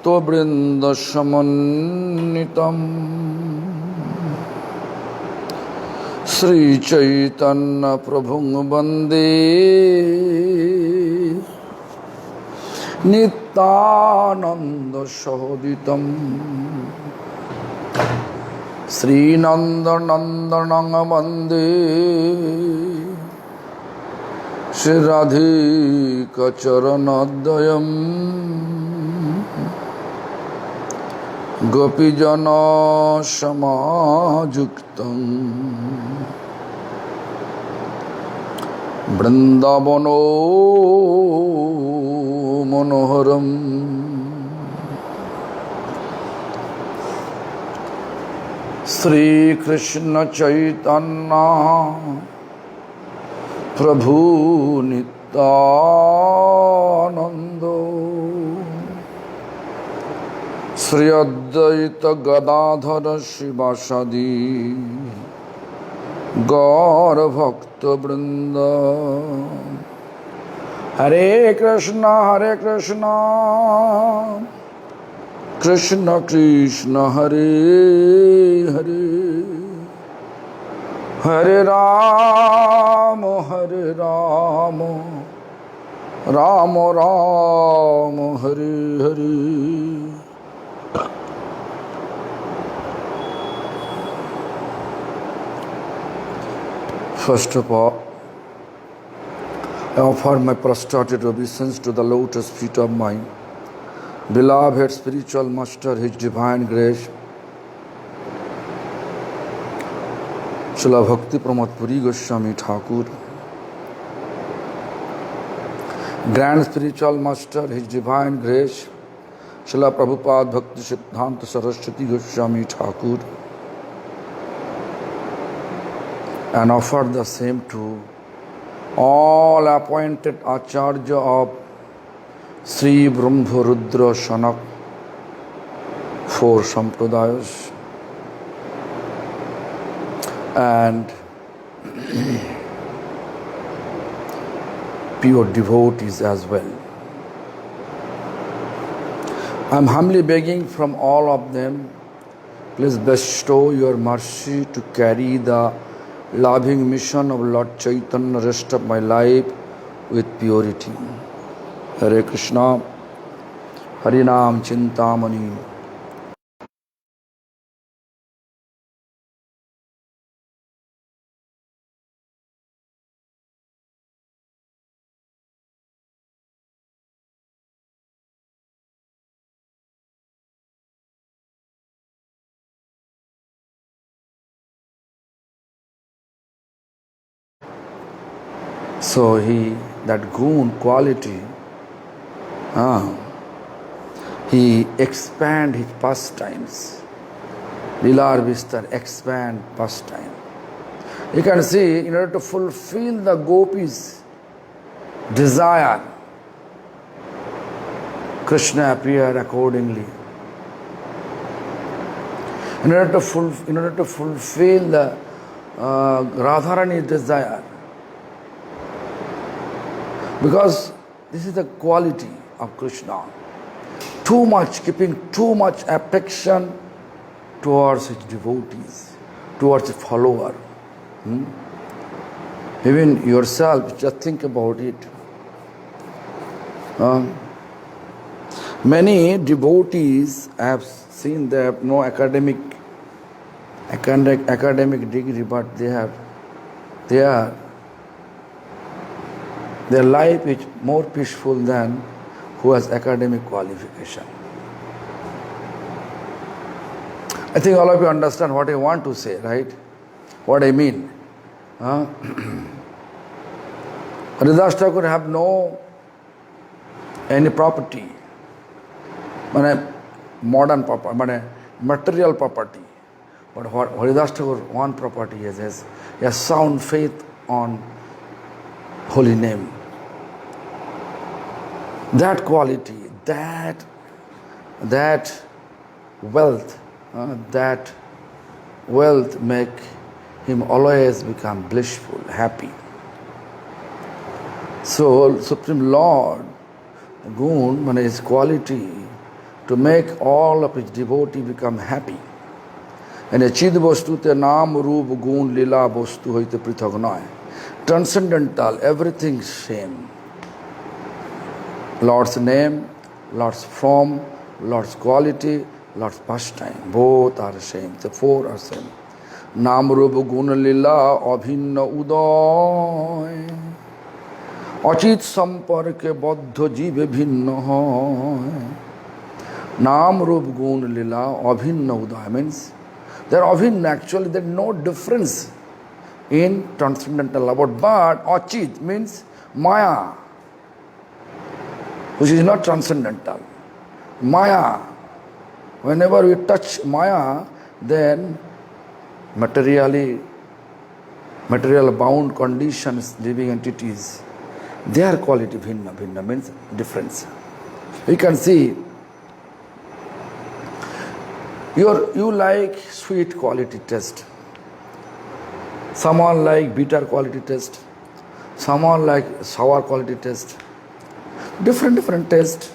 भक्तवृन्दसमन्वितम् श्रीचैतन्यप्रभुं वन्दे नित्यानन्दसहोदितं श्रीनन्दनन्दनं वन्दे श्रीराधिकाचरणोदयम् गोपीजनसमायुक्तं वृन्दावनो मनोहरम् श्रीकृष्ण चैतन्य प्रभु नित्यानंद श्री अद्वैत गदाधर शिवासादि गौर भक्त वृंद। हरे कृष्ण कृष्ण कृष्ण हरे हरे, हरे Ram Ram Ram Hare Hare. First of all, I offer my prostrated obeisance to the lotus feet of my beloved spiritual master, His Divine Grace, Srila Bhakti Pramod Puri Goswami Thakur, Grand Spiritual Master, His Divine Grace, Srila Prabhupada Bhakti Siddhanta Saraswati Goswami Thakur, and offer the same to all appointed Acharya of Sri Brahma Rudra Shanak, 4 Sampradayas, and pure devotees as well. I am humbly begging from all of them, please bestow your mercy to carry the loving mission of Lord Chaitanya rest of my life with purity. Hare Krishna, Harinam Chintamani. So that goon quality, he expand his pastimes. Lilar Vistar, expand pastime. You can see, in order to fulfill the gopis' desire, Krishna appeared accordingly. In order to fulfill the Radharani's desire, because this is the quality of Krishna. Keeping too much affection towards his devotees, towards a follower. Even yourself, just think about it. Many devotees I have seen, they have no academic degree, but their life is more peaceful than who has academic qualification. I think all of you understand what I want to say, right? What I mean. Haridas Thakur have no any property, modern property, material property. But Haridas Thakur, one property he has sound faith on holy name. That quality, that wealth, make him always become blissful, happy. So Supreme Lord, Gun, his quality to make all of his devotees become happy. And a chid bostute naam roop gun lila bostu hoite prithak noy. Transcendental, everything same. Lord's name, Lord's form, Lord's quality, Lord's pastime, both are same. The four are same. Naam roop gun lila abhinna uday. Achit samparke baddha jive bhinna hoy. Naam roop gun lila abhinna uday means they are abhinna, actually there is no difference in transcendental abode, but achit means maya, which is not transcendental. Maya, whenever we touch maya, then material bound conditions, living entities, their quality bhinna. Bhinna means difference. You can see, you like sweet quality taste. Someone like bitter quality taste. Someone like sour quality taste. Different taste.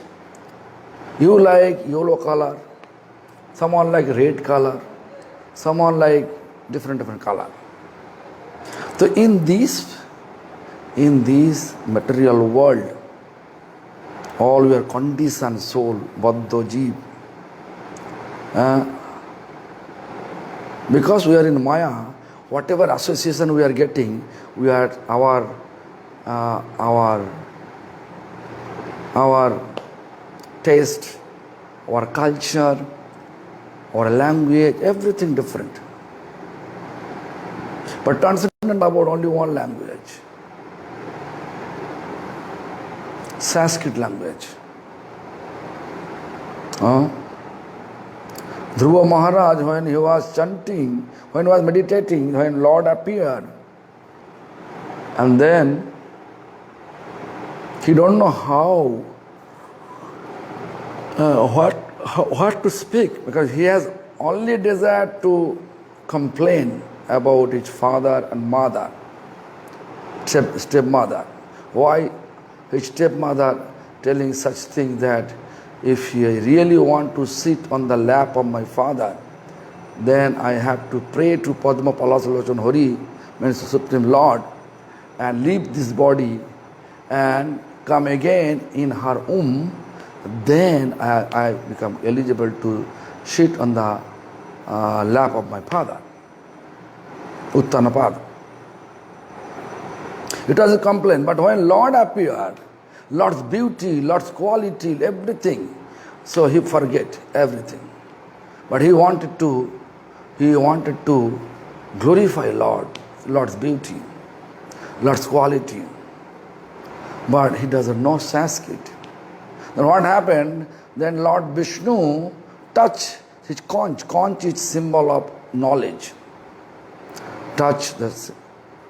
You like yellow color. Someone like red color. Someone like different color. So in this material world, all your conditioned soul, baddha jeev, because we are in Maya, whatever association we are getting, we are our taste, our culture, our language, everything different. But transcendent about only one language, Sanskrit language. Dhruva Maharaj, when he was chanting, when he was meditating, when Lord appeared, and then he don't know how, what to speak, because he has only desire to complain about his father and mother, stepmother. Why his stepmother telling such things that if I really want to sit on the lap of my father, then I have to pray to Padma Palasalochana Hari, means the Supreme Lord, and leave this body and come again in her womb, then I become eligible to sit on the lap of my father, Uttanapada. It was a complaint, but when Lord appeared, Lord's beauty, Lord's quality, everything, so he forget everything. But he wanted to glorify Lord's beauty, Lord's quality. But he doesn't know Sanskrit. Then what happened? Then Lord Vishnu touched his conch. Conch is symbol of knowledge. Touch the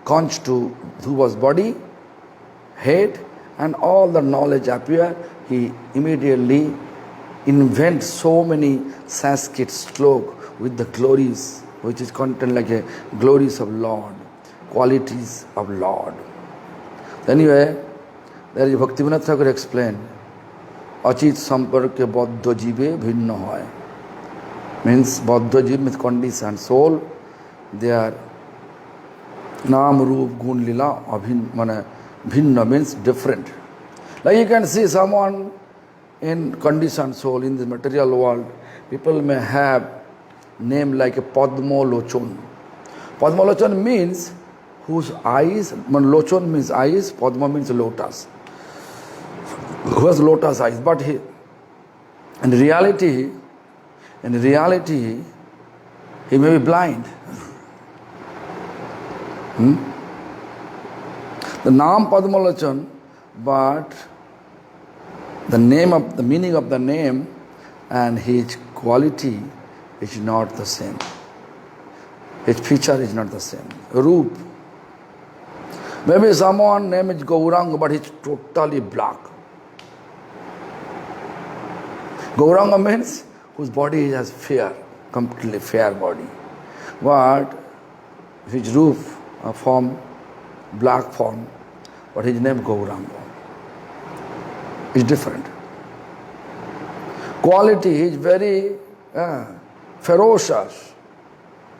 conch to Dhruva's body, head, and all the knowledge appear. He immediately invents so many Sanskrit slok with the glories, which is content like a glories of Lord, qualities of Lord. Anyway, there is Bhaktivinoda Thakur explained, Achit samparke baddha jive bhinna hoy. Means baddha jiv means conditioned soul. They are naam roop gun lila bhinna means different. Like you can see someone in conditioned soul in the material world, people may have name like a Padma Lochon. Padma Lochon means whose eyes, Lochon means eyes, Padma means lotus. Who has lotus eyes, but he, in reality, he may be blind. The Naam Padma Lochon, but the meaning of the name and his quality is not the same. His feature is not the same. Roop. Maybe someone name is Gauranga, but he's totally black. Gauranga means whose body has fair, completely fair body. But his roof, form, black form, but his name Gauranga is different. quality, he is very ferocious,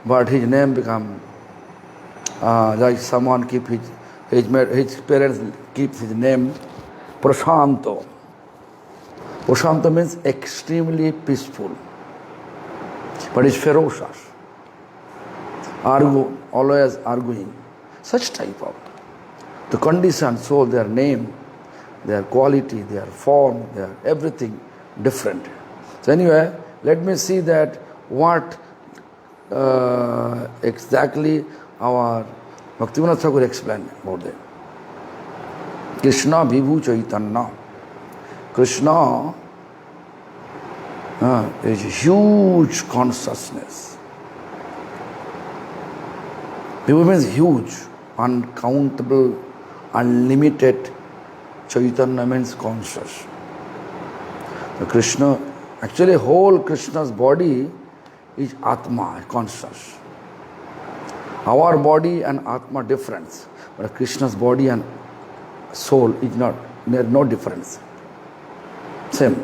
but his name become like someone keep his parents keep his name Prashanto. Prashanto means extremely peaceful, but he's ferocious, always arguing. Such type of the condition, so their name, their quality, their form, their everything different. So anyway, let me see that what exactly our Bhaktivinoda Thakur explained about them. Krishna Vibhu Chaitanya. Krishna is huge consciousness. Vibhu means huge, uncountable, unlimited. Chaitanya means conscious. The Krishna, actually whole Krishna's body is Atma, conscious. Our body and Atma difference, but Krishna's body and soul is not, there is no difference. Same.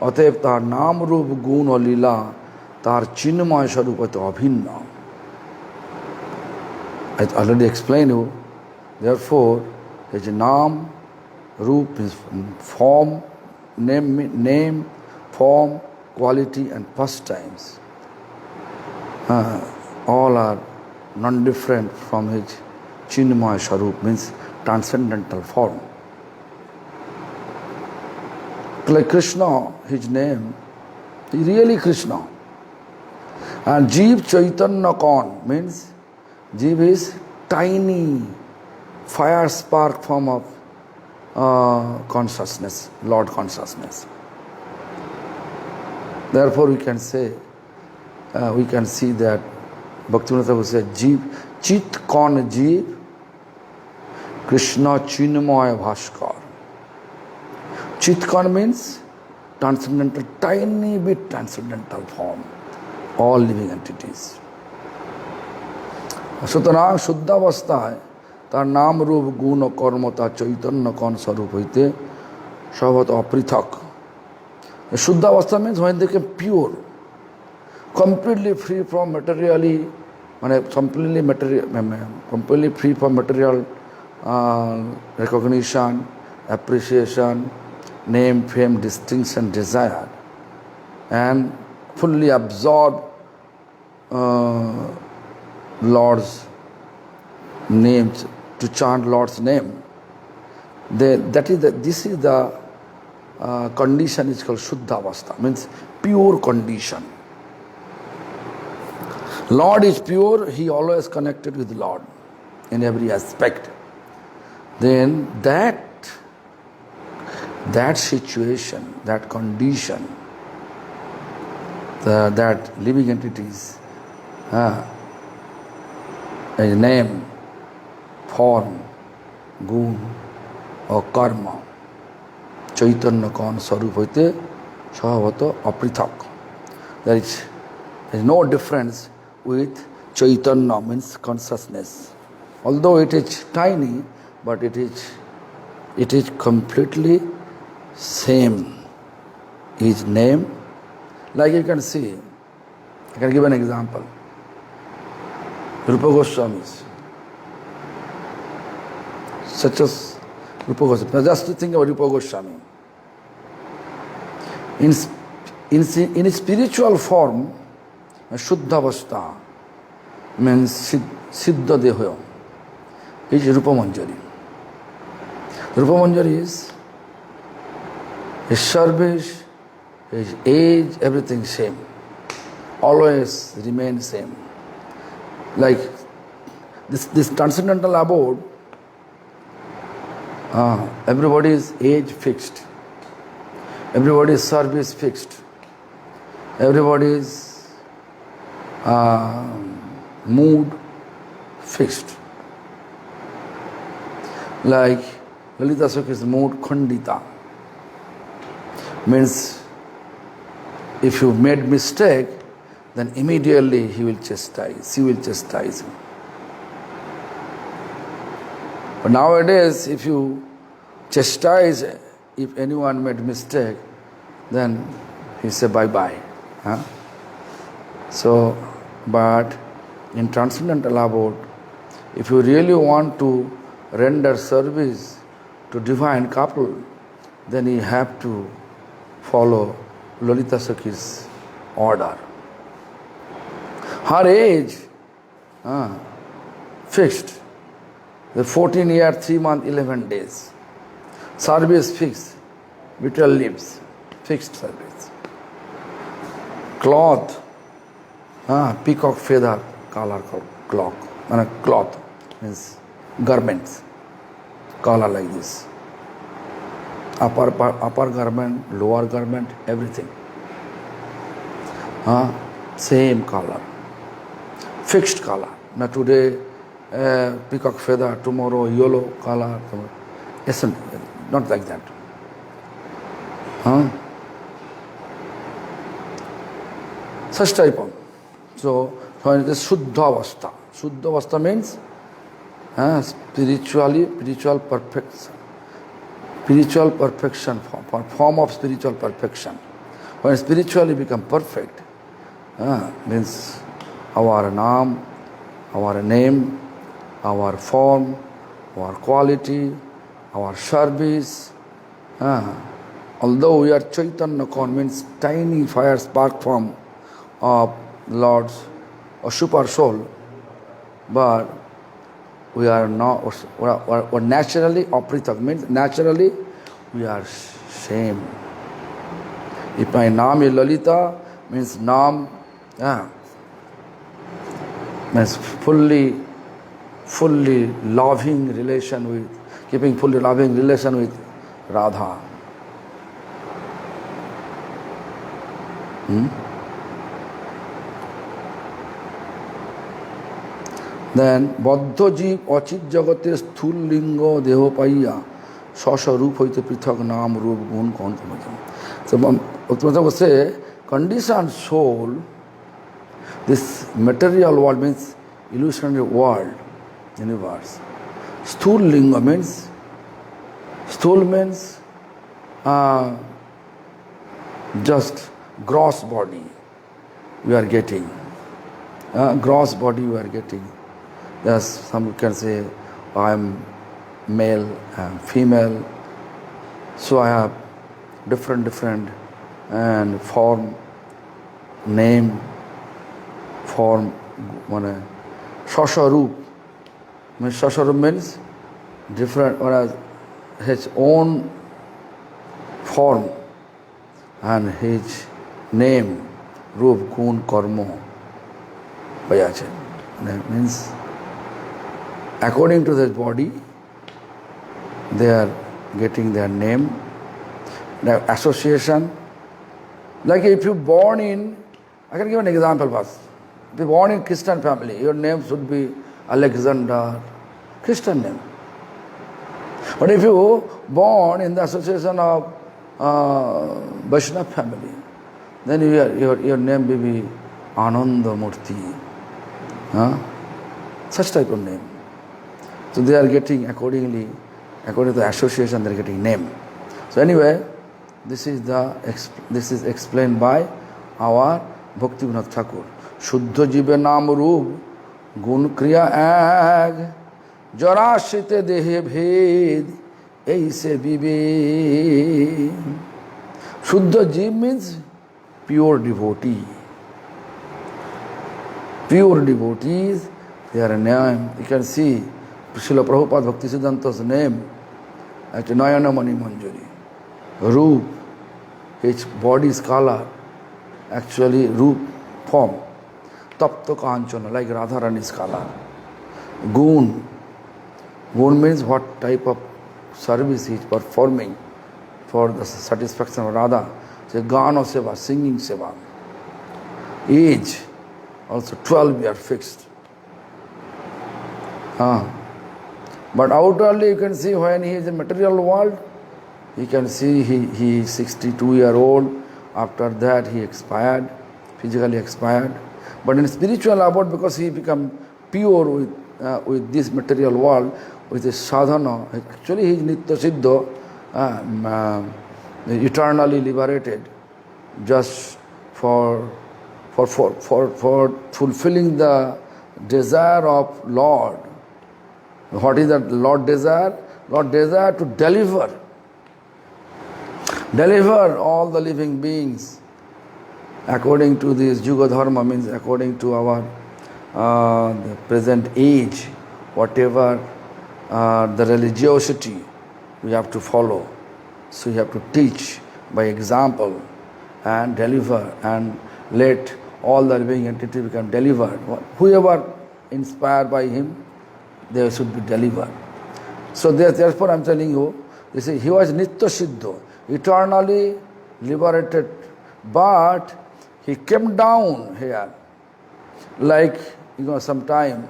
অতএব তার নাম রূপ গুণ ও লীলা তার চিন্ময় স্বরূপ হতে অভিন্ন. I already explained you. Therefore, his name, roop, his form, name, form, quality, and pastimes. All are non-different from his Chinmaya Swarup, means transcendental form. Like Krishna, his name is really Krishna. And Jeev Chaitanya Kon means Jeev is tiny fire spark form of consciousness, Lord consciousness. Therefore we can say, we can see that Bhaktivinoda Thakur said, Jeev, Chit Kon Jeev, Krishna Chinmaya Bhaskar. Chit Kon means transcendental, tiny bit transcendental form, all living entities. সুতরাং শুদ্ধাবস্থায় তার নাম রূপ গুণ ও কর্ম তার চৈতন্য কণ স্বরূপ হইতে স্বভাবত অপৃথক. শুদ্ধাবস্থা means when they become pure, completely free from materially, completely free from material recognition, appreciation, name, fame, distinction, desire, and fully absorb Lord's names, to chant Lord's name. This is the condition is called Shuddha Avastha, means pure condition. Lord is pure, he always connected with Lord in every aspect. Then that situation, that condition, that living entities, a name, form, gun or karma, chaitanya kon swarup hoite swabhavato aprithak. There is no difference with chaitanya, means consciousness. Although it is tiny, but it is completely same. His name, like you can see, I can give an example. Rupa Goswami, such as Rupa Goswami. Now just to think about Rupa Goswami. In spiritual form, Shuddha Avastha means Siddha Deho, is Rupa Manjari. Rupa Manjari is his service, his age, everything same. Always remain same. Like this transcendental abode, everybody's age fixed, everybody's service fixed, everybody's mood fixed. Like Lalita Sakhi's mood Khandita, means if you made mistake, then immediately she will chastise him. But nowadays, if you chastise, if anyone made mistake, then he say bye-bye. Huh? So, but in Transcendental Abode, if you really want to render service to divine couple, then you have to follow Lalita Sakhi's order. Her age, fixed. The 14 years, 3 months, 11 days. Service fixed. Vital lips, fixed service. Cloth, peacock feather color cloth. Cloth means garments, color like this. Upper garment, lower garment, everything. Same color. Fixed color. Now today, peacock feather, tomorrow yellow color. Isn't not like that. Such type of. So when it is Shuddha Avastha. Shuddha Avastha means spiritual perfection. Spiritual perfection, form of spiritual perfection. When spiritually become perfect, means our name, our form, our quality, our service. Although we are Chaitanya Kon, means tiny fire spark form of Lord's or super soul, but we are not, or naturally apritak, means naturally we are same. If my naam is Lalita, means naam, means fully loving relation with, keeping fully loving relation with Radha. Then Baddha Jeev Achit Jagatir Sthul Linga Deho Paiya Sasha Rup Hoite Prithak Naam Rup Gun Kaun Kamajam. So Uttama would say, conditioned soul, this material world means illusionary world, universe. Sthul Linga means, Sthul means just gross body we are getting. Gross body we are getting. Yes, some can say, I am male, I am female, so I have different and form, name, form, Shasharup. Shasharup means different, or his own form and his name, Rup, Gun, Karma, Vayachen. That means according to this body, they are getting their name, their association. Like if you born in, I can give an example first. If you born in Christian family, your name should be Alexander, Christian name. But if you born in the association of Vaishnava family, then your name will be Ananda Murti. Such type of name. So they are getting according to the association, they are getting name. So anyway, this is explained by our Bhakti Vinod Thakur. Shuddha Jive Naam Roop Gun Kriya Ag Jarashite Dehe Bhed Aise Vive. Shuddha Jiv means pure devotee. Pure devotees, they are a name. You can see Srila Prabhupada Bhaktisiddhanta's name at Nayana Mani Manjari. Roop, his body's color, actually Roop, form. Tapta Kanchana, like Radharani's color. Gun. Gun means what type of service he is performing for the satisfaction of Radha. So Gana Seva, singing Seva. Age, also 12 we are fixed. But outwardly you can see when he is in material world, you can see he is 62-year-old. After that he expired, physically expired. But in spiritual abode, because he become pure with this material world, with his sadhana, actually he is Nitya Siddha, eternally liberated. just for fulfilling the desire of Lord. What is that Lord desire? Lord desire to deliver all the living beings according to this Yuga Dharma, means according to our the present age, whatever the religiosity we have to follow. So you have to teach by example and deliver, and let all the living entities become delivered. Whoever inspired by him, they should be delivered. So therefore I am telling you, he was Nitya Siddha, eternally liberated, but he came down here like, sometime,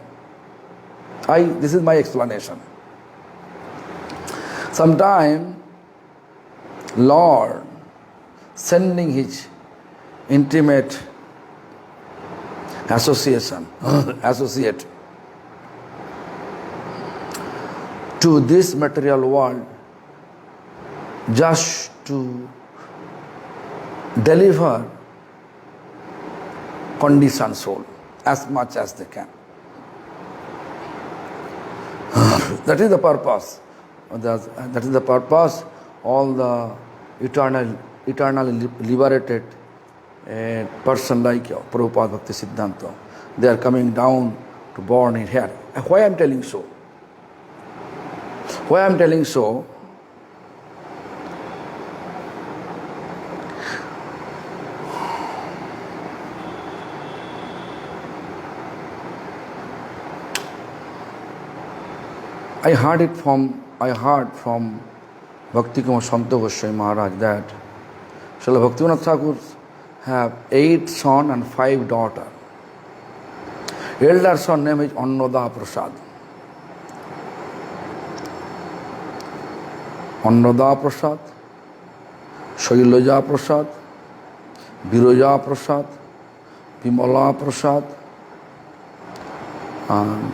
this is my explanation. Sometime Lord sending his intimate associate to this material world just to deliver conditioned soul as much as they can. That is the purpose. That is the purpose. All the eternally liberated person like Prabhupada Bhakti Siddhanta, they are coming down to born in here. Why I am telling so? Why I am telling so? I heard from Bhakti Kumar Santa Goswami Maharaj that Srila Bhaktivinoda Thakur have 8 sons and 5 daughters. Elder son name is Annoda Prasad. Annoda Prasad, Shailaja Prasad, Biroja Prasad, Vimala Prasad, and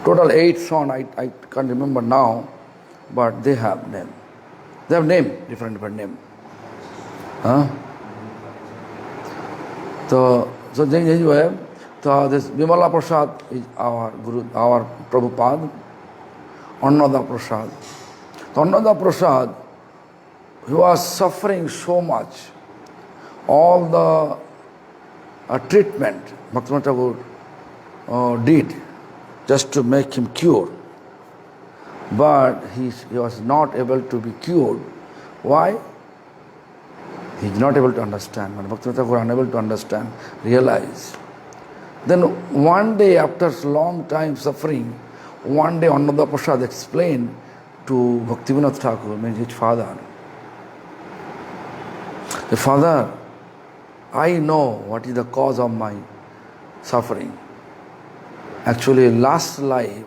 total 8 sons, I can't remember now, but they have name. They have name, different name. So this Vimala Prasad is our Guru, our Prabhupada. Annoda Prasad. So Annoda Prasad, he was suffering so much. All the treatment Bhaktivinoda Thakur did just to make him cure. But he was not able to be cured. Why? He is not able to understand. But Bhaktivinoda Thakur unable to understand, realize. Then one day, after a long time suffering, one day Annoda Prasad explained to Bhaktivinoda Thakur, means his father, the father, I know what is the cause of my suffering. Actually, last life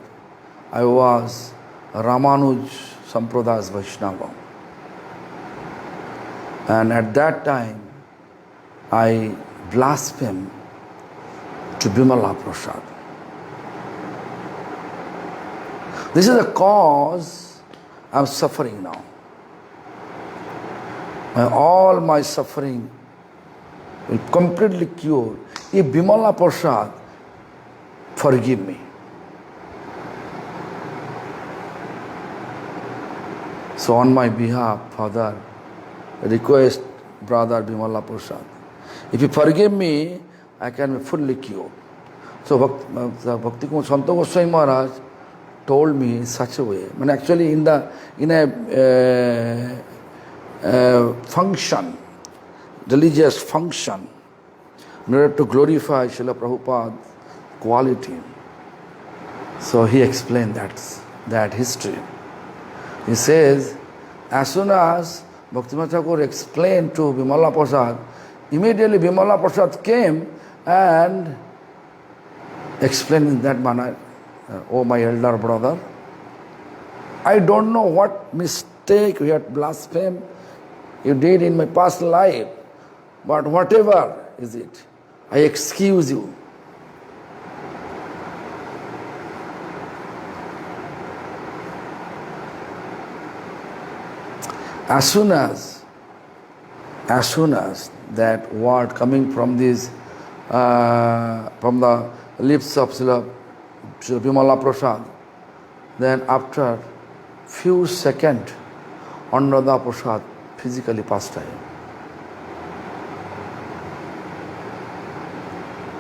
I was Ramanuj Sampradaya's Vaishnava. And at that time, I blasphemed to Vimala Prasad. This is the cause I am suffering now. All my suffering will completely cure if Vimala Prasad forgive me. So on my behalf, Father, request Brother Vimala Prasad, if you forgive me, I can be fully cured. So Bhakti Kumar Santa Goswami Maharaj told me in such a way. I mean, actually in a function, religious function, in order to glorify Srila Prabhupada's quality. So he explained that history. He says, as soon as Bhaktivinoda Thakur explained to Vimala Prasad, immediately Vimala Prasad came and explained in that manner, oh my elder brother, I don't know what mistake you had blasphemed you did in my past life, but whatever is it, I excuse you. As soon as as soon as that word coming from this, from the lips of Srila Bimala Prasad, then after few seconds, Anuradha Prasad physically passed away.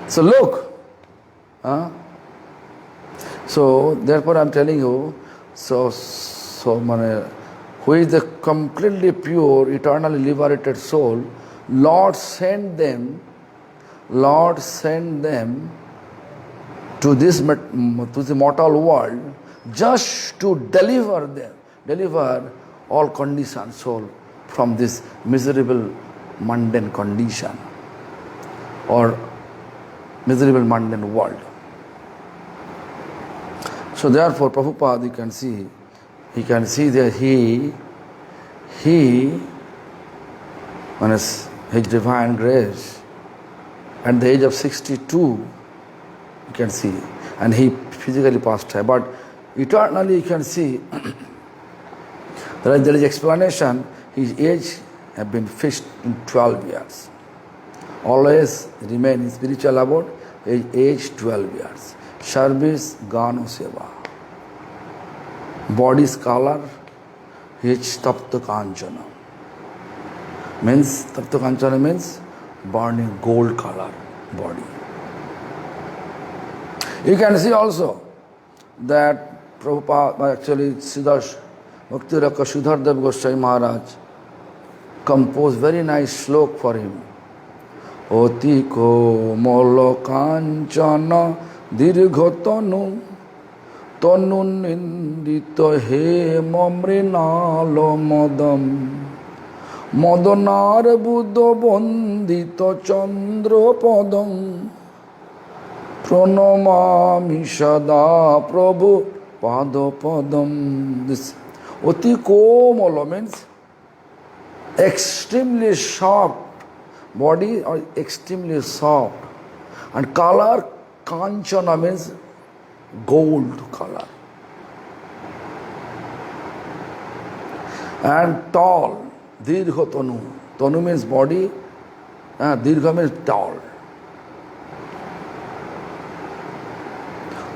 So look, so therefore I am telling you, who is the completely pure, eternally liberated soul, Lord sent them to this to the mortal world just to deliver all conditioned soul from this miserable mundane condition or miserable mundane world. So therefore Prabhupada, he can see that he on his divine grace at the age of 62, you can see, and he physically passed away. But eternally you can see, there is explanation, his age have been fixed in 12 years. Always remain in spiritual abode, age 12 years. Service, Gano Seva. Body's color, his Tapta Kanchana. Means, Tapta Kanchana means burning gold color body. You can see also that Prabhupada, actually Siddharth Bhakti Rakha Sridhardev Goswami Maharaj composed very nice slok for him. Oti ko molo kanchana dirghotanu tanun nindito he mamrinalo modam মদনার Buddha বন্দিত চন্দ্র পদং প্রণমামি সদা প্রভু পাদ Padam. This অতি কোমল means extremely soft body or extremely soft, and color kanchana means gold color, and tall. Dirgha tanu. Tanu means body, dirgha means tall.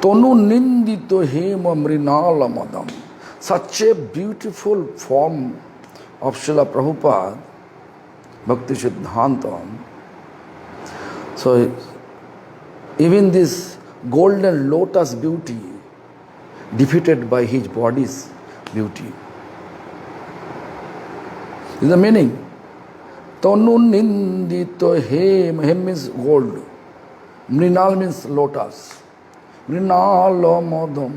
Tanu nindito hema mrinala madam. Such a beautiful form of Srila Prabhupada, Bhakti Siddhantam. So, even this golden lotus beauty defeated by his body's beauty. This is the meaning. Tanu nindito hem. Hem means gold. Mrinal means lotus. Mrinalo modam.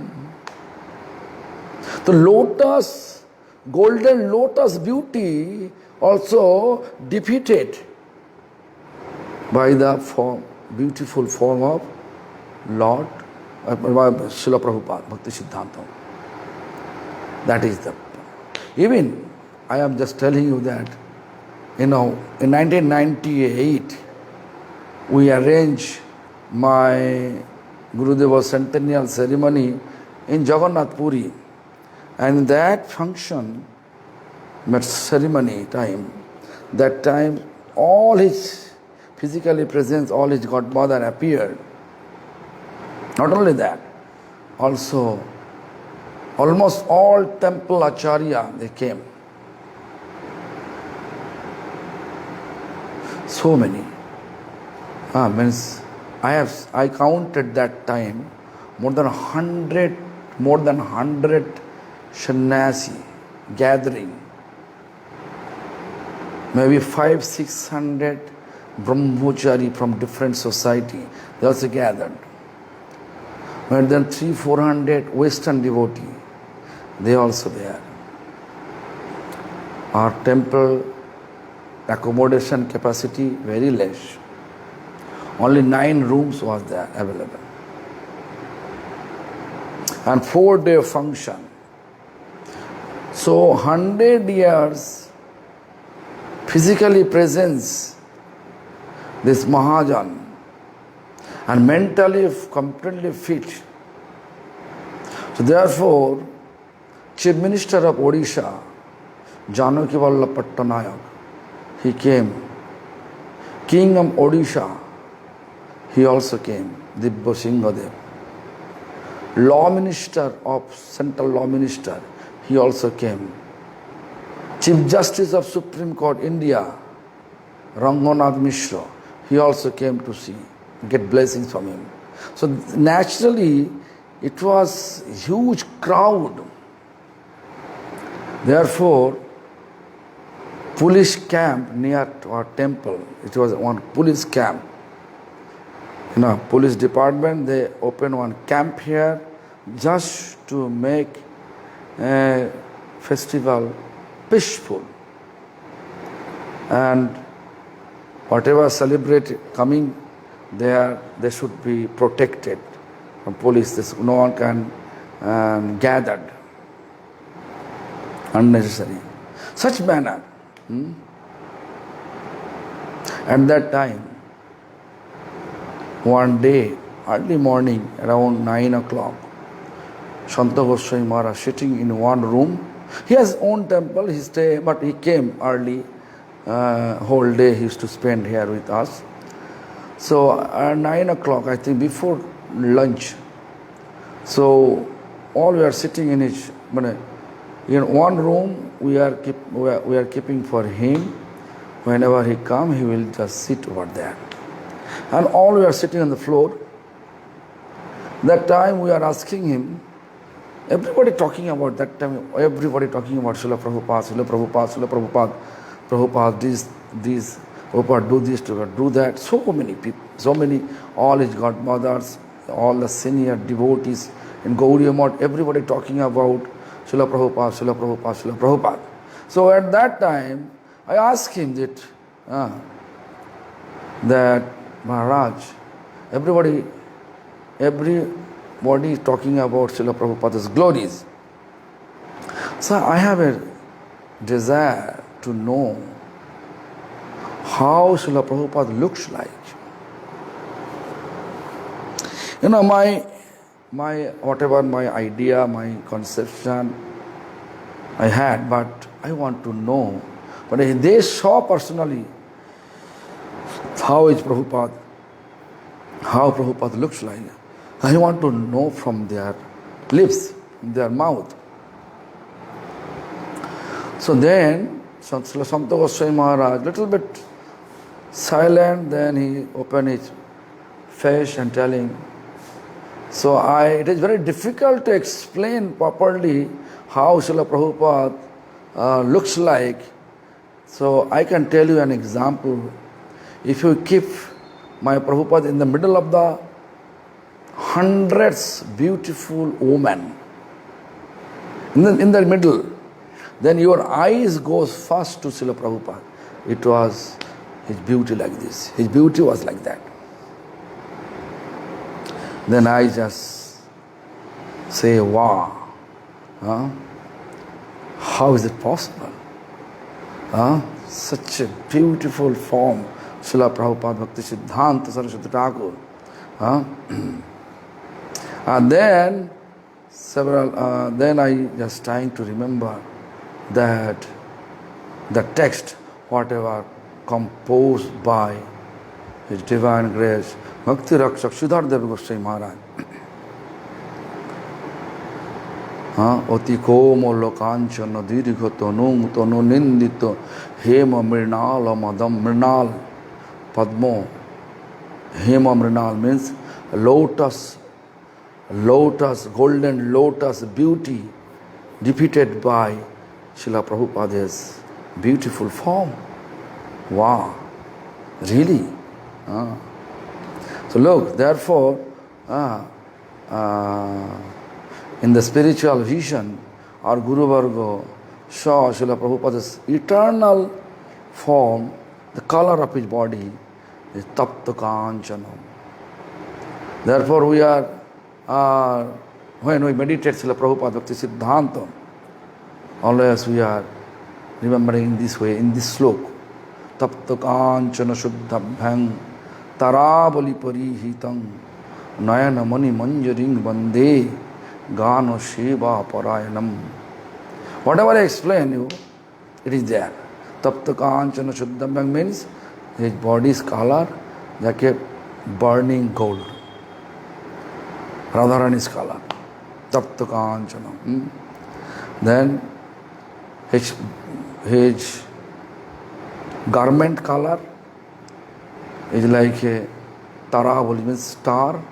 The lotus, golden lotus beauty also defeated by the beautiful form of Lord, Srila Prabhupada, Bhakti Siddhantam. That is the. Even I am just telling you that, in 1998, we arranged my Gurudeva's centennial ceremony in Jagannath Puri. And in that function, that ceremony time, that time all his physically presence, all his godmother appeared. Not only that, also almost all temple acharya, they came. So many. Means I counted that time more than 100 sannyasi gathering. Maybe 500-600 brahmachari from different society. They also gathered. More than 300-400 Western devotee. They also there. Our temple accommodation capacity very less. Only 9 rooms was there available. And 4-day function. So 100 years physically presence this Mahajan and mentally completely fit. So therefore, Chief Minister of Odisha, Janaki Vallabh Pattanayak, he came. King of Odisha, he also came, Dibba Singhadev. Law Minister of Central Law Minister, he also came. Chief Justice of Supreme Court, India, Ranganath Mishra, he also came to see, get blessings from him. So naturally, it was a huge crowd. Therefore, police camp near to our temple, it was one police camp. Police department, they opened one camp here just to make a festival peaceful. And whatever celebrate coming there, they should be protected from police. No one can gathered unnecessary. Such manner. At that time, one day, early morning, around 9 o'clock, Shanta Goswami Maharaj sitting in one room. He has own temple, he stay, but he came early. Whole day he used to spend here with us. So at 9 o'clock, I think before lunch, so all we are sitting in one room. We are keeping for him. Whenever he come, he will just sit over there. And all we are sitting on the floor. That time we are asking him, everybody talking about that time, everybody talking about Srila Prabhupada, Srila Prabhupada, Srila Prabhupada, Prabhupada, this, Prabhupada do this, do that. So many people, so many, all his godmothers, all the senior devotees in Gaudiya Math, everybody talking about Srila Prabhupada, Srila Prabhupada, Srila Prabhupada. So at that time, I asked him that Maharaj, everybody is talking about Srila Prabhupada's glories. So I have a desire to know how Srila Prabhupada looks like. My idea, my conception I had, but I want to know. But they saw personally how is Prabhupada, how Prabhupada looks like. I want to know from their lips, their mouth. So then, Srila Santa Goswami Maharaj, little bit silent, then he opened his face and telling. So it is very difficult to explain properly how Srila Prabhupada looks like. So I can tell you an example. If you keep my Prabhupada in the middle of the hundreds beautiful women, in the middle, then your eyes goes first to Srila Prabhupada. It was his beauty like this. His beauty was like that. Then I just say, wow, how is it possible? Such a beautiful form, Srila Prabhupada Bhakti Siddhanta Saraswati Thakur. And then then I just trying to remember that the text, whatever composed by His Divine Grace, Bhakti Rakshak Siddhartha Goswami Maharaj. Oti komo lokanchana dirghato nung tono nindito hema mrinal madam mrinal padmo. Hema mrinal means lotus, golden lotus beauty depicted by Srila Prabhupada's beautiful form. Wow, really? So look, therefore, in the spiritual vision, our Guru Varga saw Srila Prabhupada's eternal form, the color of his body is Tapta Kanchanam. Therefore, we are, when we meditate Srila Prabhupada Bhakti Siddhanta, always we are remembering in this way, in this sloka, Tapta Kanchana Shuddhabhyang Tarabali Parihitam Nayana Mani Manjaring Bande Gano Shiva Parayanam. Whatever I explain you, it is there. Tapta Kanchana Shuddham means his body's color like a burning gold. Radharani's color. Tapta Kanchana. Then his garment color is like a Taravali, means star.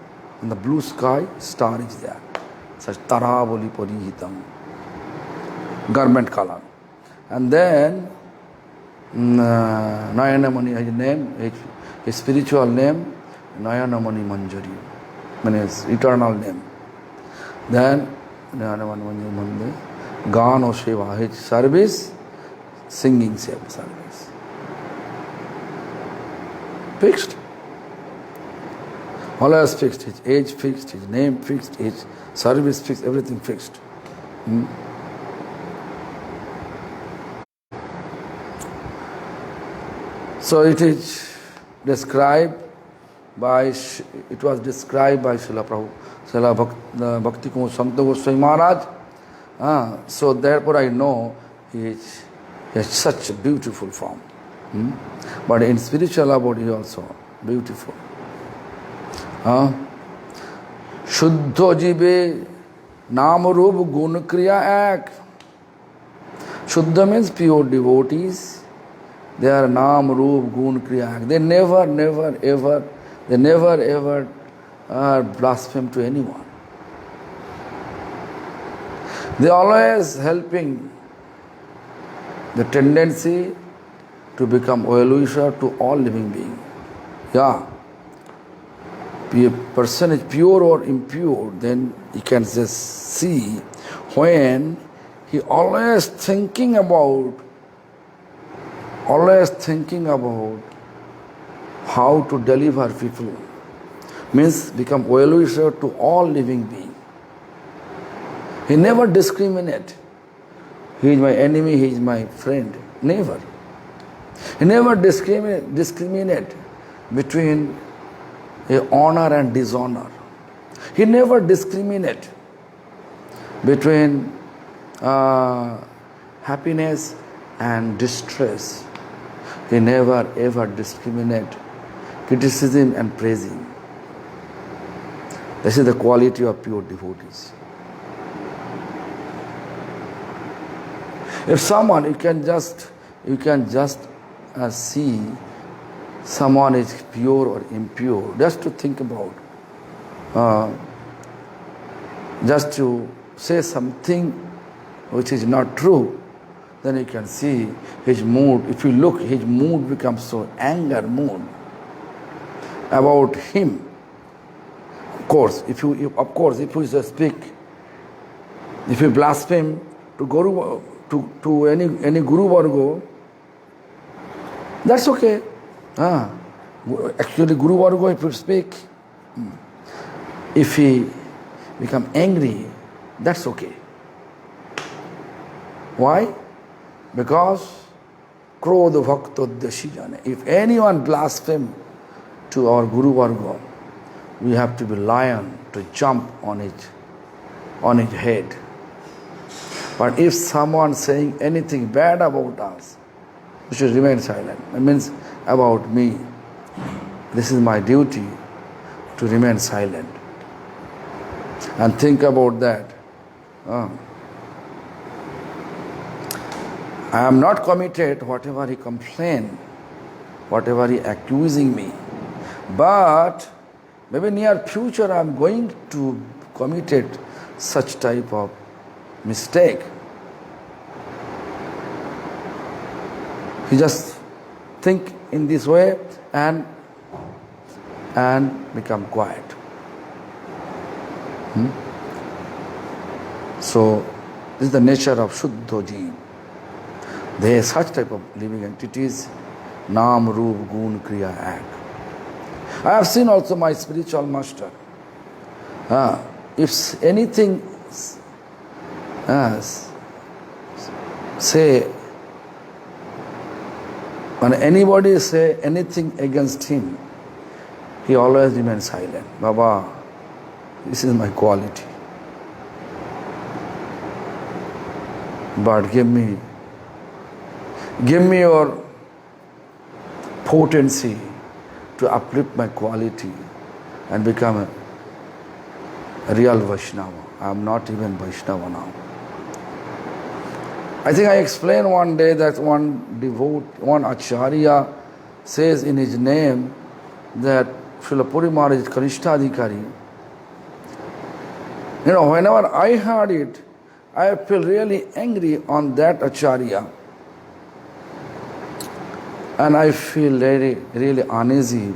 In the blue sky, star is there. Such Taravali Parihitam. Garment color. And then Nayanamani, his name, his spiritual name, Nayanamani Manjari, means eternal name. Then Nayanamani Manjari, Gano Seva, his service, singing service. Fixed. Always fixed, his age fixed, his name fixed, his service fixed, everything fixed. So it is described by, it was described by Srila Prabhu, Srila Bhakti Kumar Santa Goswami Maharaj. So therefore I know he has such a beautiful form. But in spiritual abode he also beautiful. Shuddha jive naam roop gun kriya ek. Shuddha means pure devotees. They are naam roop gun kriya ek. They never ever blaspheme to anyone. They always helping the tendency to become well-wisher to all living beings. Yeah. If a person is pure or impure, then you can just see when he always thinking about how to deliver people. Means become well-wisher to all living beings. He never discriminate. He is my enemy, he is my friend. Never. He never discriminate between honor and dishonor. He never discriminate between happiness and distress. He never ever discriminate criticism and praising. This is the quality of pure devotees. If someone, you can just see someone is pure or impure, just to think about, just to say something which is not true, then you can see his mood. If you look, his mood becomes so anger mood about him. Of course, if you just speak, if you blaspheme to Guru, to any Guru Varga, that's okay. Actually, Guru Varga, if you speak, if he become angry, that's okay. Why? Because Krodha Bhaktodya. If anyone blaspheme to our Guru Varga, we have to be lion to jump on his head. But if someone saying anything bad about us, we should remain silent. It means about me. This is my duty to remain silent and think about that. I am not committed whatever he complain, whatever he accusing me. But maybe near future I am going to commit such type of mistake. You just think in this way and become quiet. So this is the nature of Shuddha Jeev. They are such type of living entities. Naam, Roop, Gun, Kriya, Ek. I have seen also my spiritual master. If anything say, when anybody say anything against him, he always remains silent. Baba, this is my quality. But give me Give me your potency to uplift my quality and become a real Vaishnava. I am not even Vaishnava now. I think I explained one day that one Acharya says in his name that Srila Puri Maharaj is Kanishtadhikari. Whenever I heard it, I feel really angry on that Acharya. And I feel really uneasy.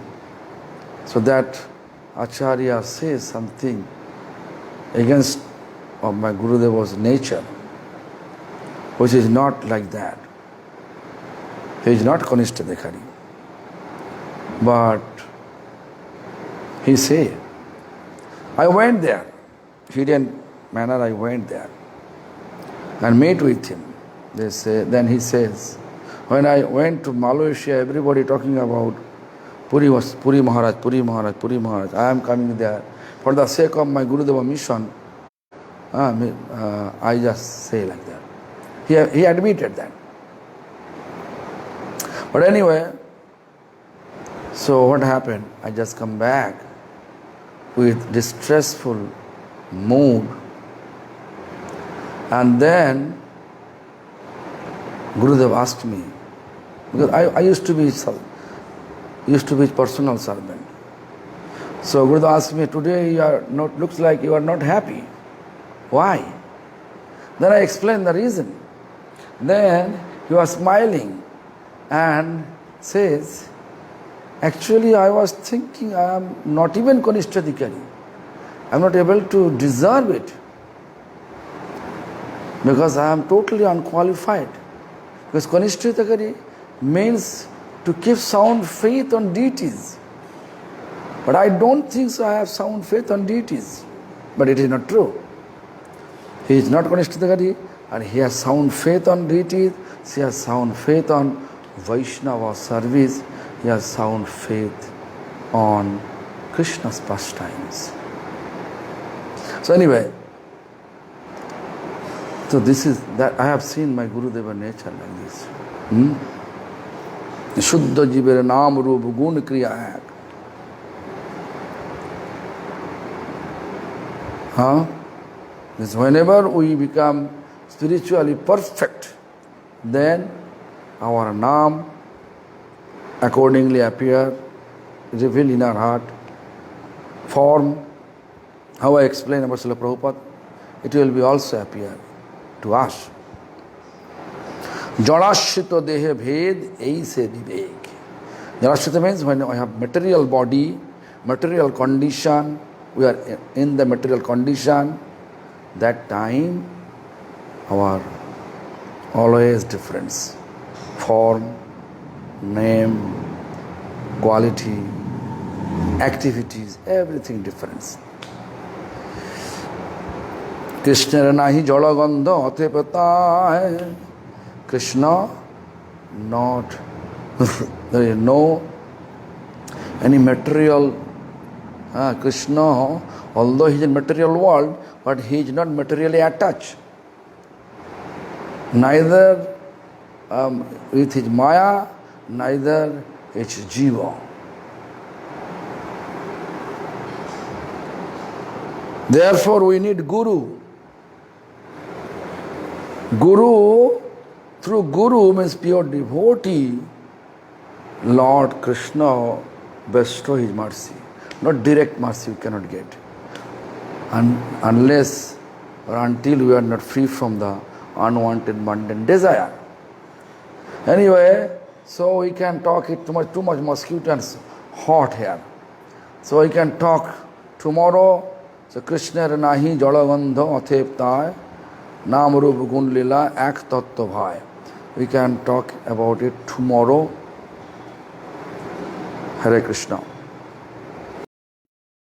So that Acharya says something against of my Gurudeva's nature, which is not like that. He is not Kanishtadhikari. But he said, I went there. Hidden manner, I went there and met with him. Then he says, when I went to Malaysia, everybody talking about Puri Maharaj, Puri Maharaj, Puri Maharaj. I am coming there for the sake of my Gurudeva mission. I just say like that. He admitted that. But anyway, so what happened? I just come back with distressful mood, and then Gurudev asked me, because I used to be his personal servant. So Gurudev asked me, today looks like you are not happy. Why? Then I explained the reason. Then he was smiling and says, actually I was thinking I am not even Kanishtadhikari. I am not able to deserve it because I am totally unqualified. Because Kanishtadhikari means to keep sound faith on deities. But I don't think so I have sound faith on deities. But it is not true. He is not Kanishtadhikari and he has sound faith on deities. He has sound faith on Vaishnava service. He has sound faith on Krishna's pastimes. So anyway, so this is that I have seen my Gurudeva nature like this. Shuddha jiver naam roop gun kriya ek. This whenever we become spiritually perfect, then our naam accordingly appear, reveal in our heart, form. How I explain about Srila Prabhupada, it will be also appear to us. Jadashita dehe bhed eise vivek. Jadashita means when we have material body, material condition, we are in the material condition, that time our always difference. Form, name, quality, activities, everything difference. Krishna nahi jala gandha ate pata. Krishna, not there is no any material. Krishna, although he is in material world, but he is not materially attached. Neither with his Maya, neither its Jiva. Therefore, we need Guru. Through Guru means pure devotee, Lord Krishna bestow his mercy. Not direct mercy we cannot get. Unless or until we are not free from the unwanted mundane desire. Anyway, so we can talk it too much mosquito and hot here. So we can talk tomorrow. So Krishna nahi jala gandha atheptai naam rup gun lila ek tattva bhai. We can talk about it tomorrow. Hare Krishna.